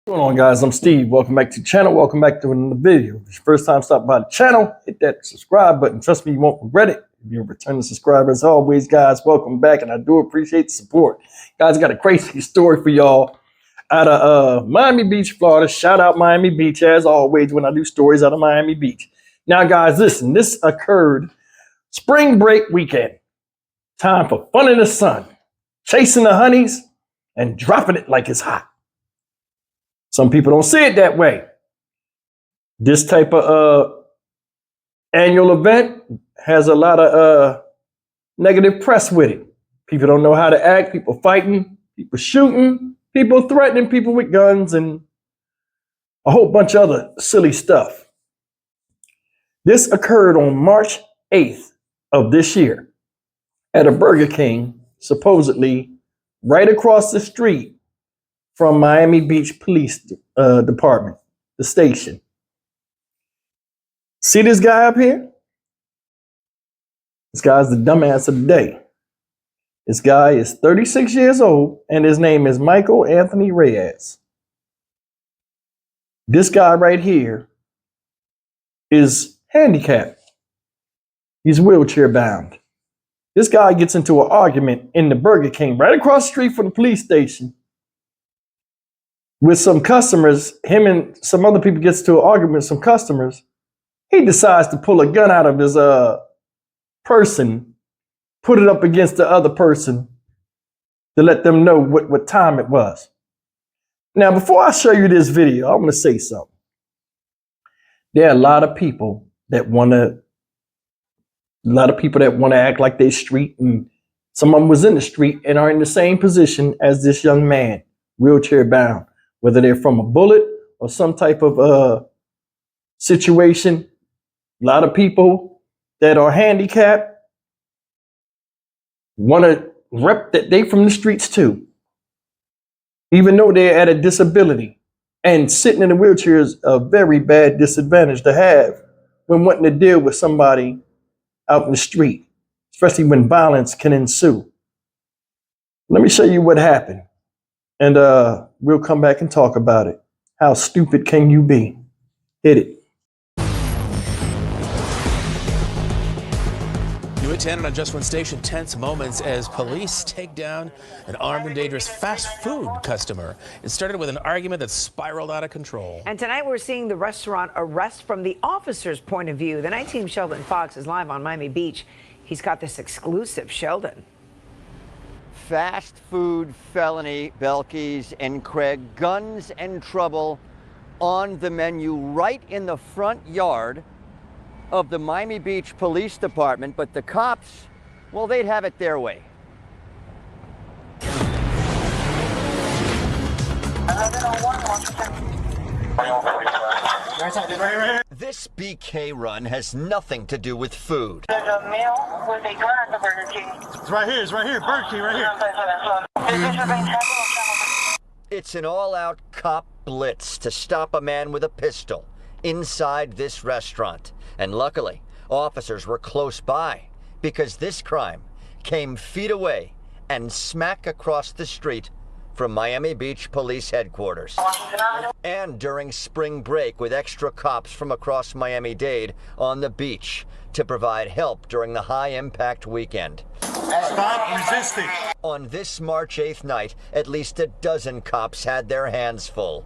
What's going on, guys? I'm Steve. Welcome back to the channel. Welcome back to another video. If it's your first time stopping by the channel, hit that subscribe button. Trust me, you won't regret it. If you're a returning subscriber, as always, guys, welcome back, and I do appreciate the support. Guys, I got a crazy story for y'all out of Miami Beach, Florida. Shout out Miami Beach, as always, when I do stories out of Miami Beach. Now, guys, listen, this occurred spring break weekend. Time for fun in the sun, chasing the honeys and dropping it like it's hot. Some people don't see it that way. This type of annual event has a lot of negative press with it. People don't know how to act. People fighting, people shooting, people threatening people with guns, and a whole bunch of other silly stuff. This occurred on March 8th of this year at a Burger King, supposedly right across the street from Miami Beach Police Department, the station. See this guy up here? This guy's the dumbass of the day. This guy is 36 years old, and his name is Michael Anthony Reyes. This guy right here is handicapped. He's wheelchair bound. This guy gets into an argument in the Burger King right across the street from the police station with some customers. Him and some other people gets to an argument with some customers. He decides to pull a gun out of his person, put it up against the other person to let them know what time it was. Now, before I show you this video, I'm going to say something. There are a lot of people that want to act like they street, and some of them was in the street and are in the same position as this young man, wheelchair bound. Whether they're from a bullet or some type of situation, a lot of people that are handicapped want to rep that they from the streets too, even though they're at a disability. And sitting in a wheelchair is a very bad disadvantage to have when wanting to deal with somebody out in the street, especially when violence can ensue. Let me show you what happened. And we'll come back and talk about it. How stupid can you be? Hit it. New at 10 on Just One Station, tense moments as police take down an armed and dangerous fast food customer. It started with an argument that spiraled out of control. And tonight we're seeing the restaurant arrest from the officer's point of view. The night team Sheldon Fox is live on Miami Beach. He's got this exclusive. Sheldon. Fast food felony, Belkis and Craig, guns and trouble on the menu right in the front yard of the Miami Beach Police Department, but the cops, well, they'd have it their way. This BK run has nothing to do with food. There's a male with a gun at the Burger King. It's right here, Burger King right here. It's an all-out cop blitz to stop a man with a pistol inside this restaurant. And luckily, officers were close by because this crime came feet away and smack across the street from Miami Beach Police Headquarters. And during spring break with extra cops from across Miami-Dade on the beach to provide help during the high-impact weekend. Stop resisting. On this March 8th night, at least a dozen cops had their hands full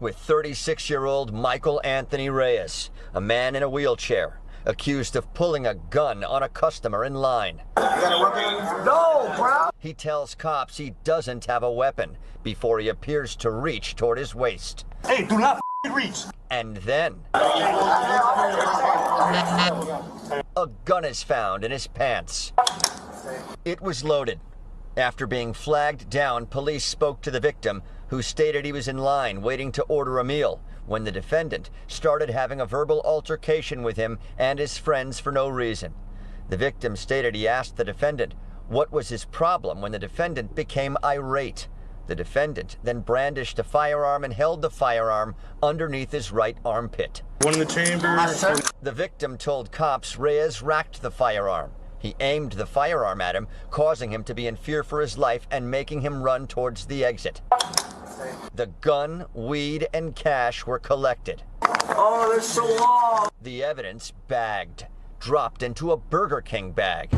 with 36-year-old Michael Anthony Reyes, a man in a wheelchair, accused of pulling a gun on a customer in line. No, bro. He tells cops he doesn't have a weapon before he appears to reach toward his waist. Hey, do not reach. And then a gun is found in his pants. It was loaded. After being flagged down, police spoke to the victim, who stated he was in line waiting to order a meal when the defendant started having a verbal altercation with him and his friends for no reason. The victim stated he asked the defendant what was his problem when the defendant became irate. The defendant then brandished a firearm and held the firearm underneath his right armpit. One in the chamber. The victim told cops Reyes racked the firearm. He aimed the firearm at him, causing him to be in fear for his life and making him run towards the exit. The gun, weed, and cash were collected. Oh, that's so long. The evidence bagged, dropped into a Burger King bag.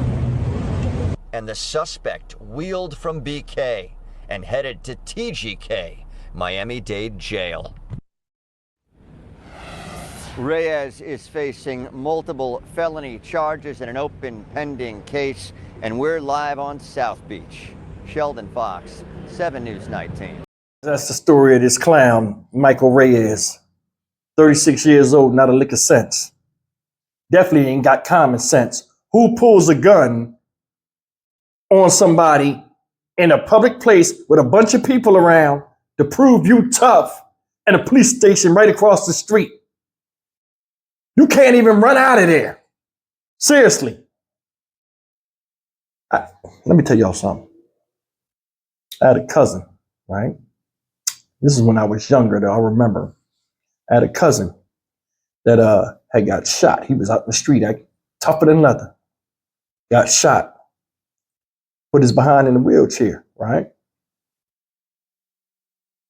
And the suspect wheeled from BK and headed to TGK, Miami-Dade Jail. Reyes is facing multiple felony charges in an open pending case, and we're live on South Beach. Sheldon Fox, 7 News 19. That's the story of this clown, Michael Reyes. 36 years old, not a lick of sense. Definitely ain't got common sense. Who pulls a gun on somebody in a public place with a bunch of people around to prove you tough and a police station right across the street? You can't even run out of there. Seriously. Let me tell y'all something. I had a cousin, right? This is when I was younger, though. I remember. I had a cousin that had got shot. He was out in the street, tougher than leather. Got shot. Put his behind in a wheelchair, right?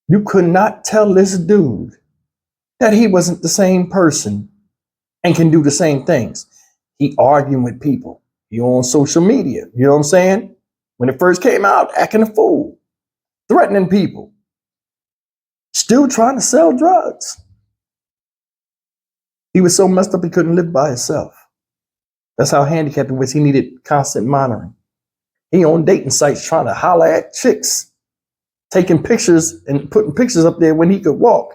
You could not tell this dude that he wasn't the same person and can do the same things. He arguing with people. He on social media. You know what I'm saying? When it first came out, acting a fool, threatening people, still trying to sell drugs. He was so messed up he couldn't live by himself. That's how handicapped he was. He needed constant monitoring. He on dating sites trying to holler at chicks, taking pictures and putting pictures up there when he could walk.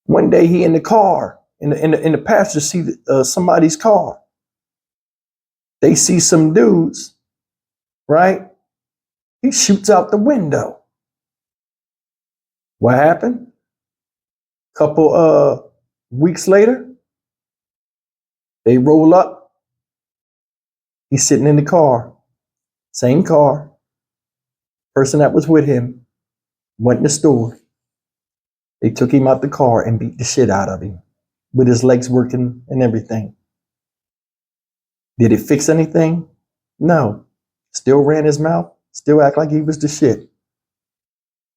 One day he in the car, in the passenger seat of somebody's car. They see some dudes, right? He shoots out the window. What happened? Couple weeks later, they roll up. He's sitting in the car, same car. Person that was with him went in the store. They took him out the car and beat the shit out of him with his legs working and everything. Did it fix anything? No. Still ran his mouth, still act like he was the shit.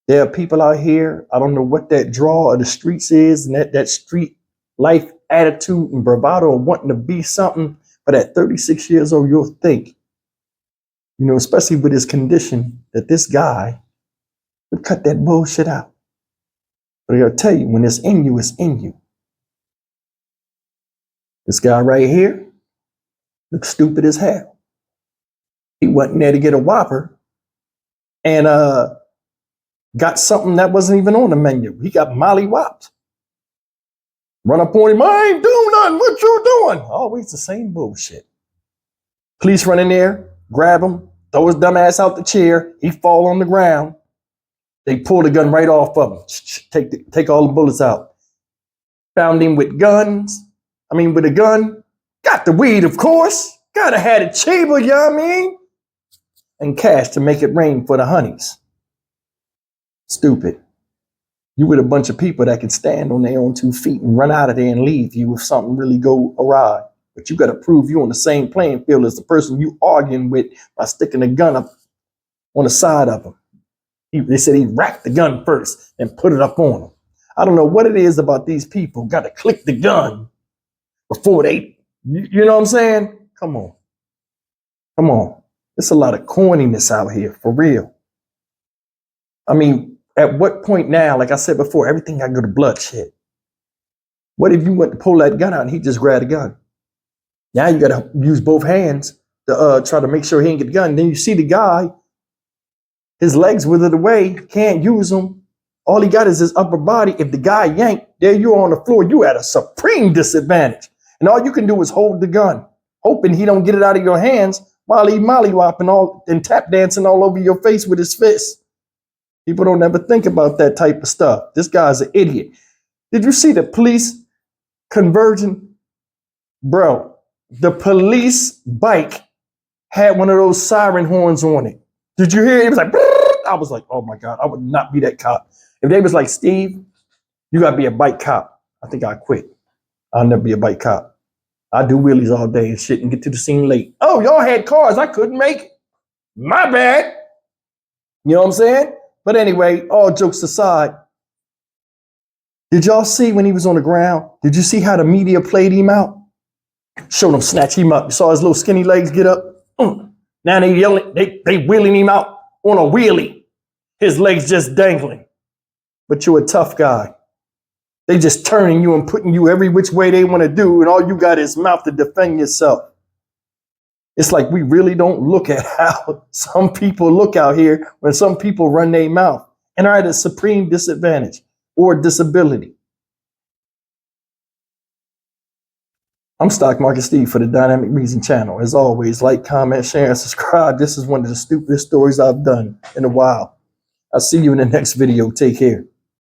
There are people out here, I don't know what that draw of the streets is and that street life attitude and bravado of wanting to be something, but at 36 years old, you'll think, you know, especially with his condition, that this guy would cut that bullshit out. But I'll tell you, when it's in you, it's in you. This guy right here looks stupid as hell. He went in there to get a Whopper and got something that wasn't even on the menu. He got molly-whopped. Run up on him, I ain't doing nothing, what you doing? Always the same bullshit. Police run in there, grab him, throw his dumb ass out the chair, he fall on the ground. They pull the gun right off of him, take all the bullets out. Found him with with a gun. Got the weed, of course. Gotta have the chamber, you know what I mean? And cash to make it rain for the honeys. Stupid. You with a bunch of people that can stand on their own 2 feet and run out of there and leave you if something really go awry. But you got to prove you on the same playing field as the person you arguing with by sticking a gun up on the side of him. They said he racked the gun first and put it up on him. I don't know what it is about these people. Got to click the gun before they, you know what I'm saying? Come on. Come on. There's a lot of corniness out here, for real. I mean, at what point now, like I said before, everything got to go to bloodshed. What if you went to pull that gun out and he just grabbed a gun? Now you got to use both hands to try to make sure he ain't get the gun. Then you see the guy, his legs withered away, can't use them. All he got is his upper body. If the guy yanked, there you're on the floor, you at a supreme disadvantage. And all you can do is hold the gun, hoping he don't get it out of your hands while he mollywopping and tap dancing all over your face with his fist. People don't ever think about that type of stuff. This guy's an idiot. Did you see the police conversion? Bro, the police bike had one of those siren horns on it. Did you hear it? It was like, I was like, oh my God, I would not be that cop. If they was like, Steve, you got to be a bike cop, I think I'd quit. I'll never be a bike cop. I do wheelies all day and shit and get to the scene late. Oh, y'all had cars. I couldn't make it. My bad. You know what I'm saying? But anyway, all jokes aside, did y'all see when he was on the ground? Did you see how the media played him out? Showed him snatch him up. You saw his little skinny legs get up? Now they yelling, they wheeling him out on a wheelie. His legs just dangling. But you're a tough guy. They just turning you and putting you every which way they want to do, and all you got is mouth to defend yourself. It's like we really don't look at how some people look out here when some people run their mouth and are at a supreme disadvantage or disability. I'm Stock Market Steve for the Dynamic Reason channel. As always, like, comment, share, and subscribe. This is one of the stupidest stories I've done in a while. I'll see you in the next video. Take care.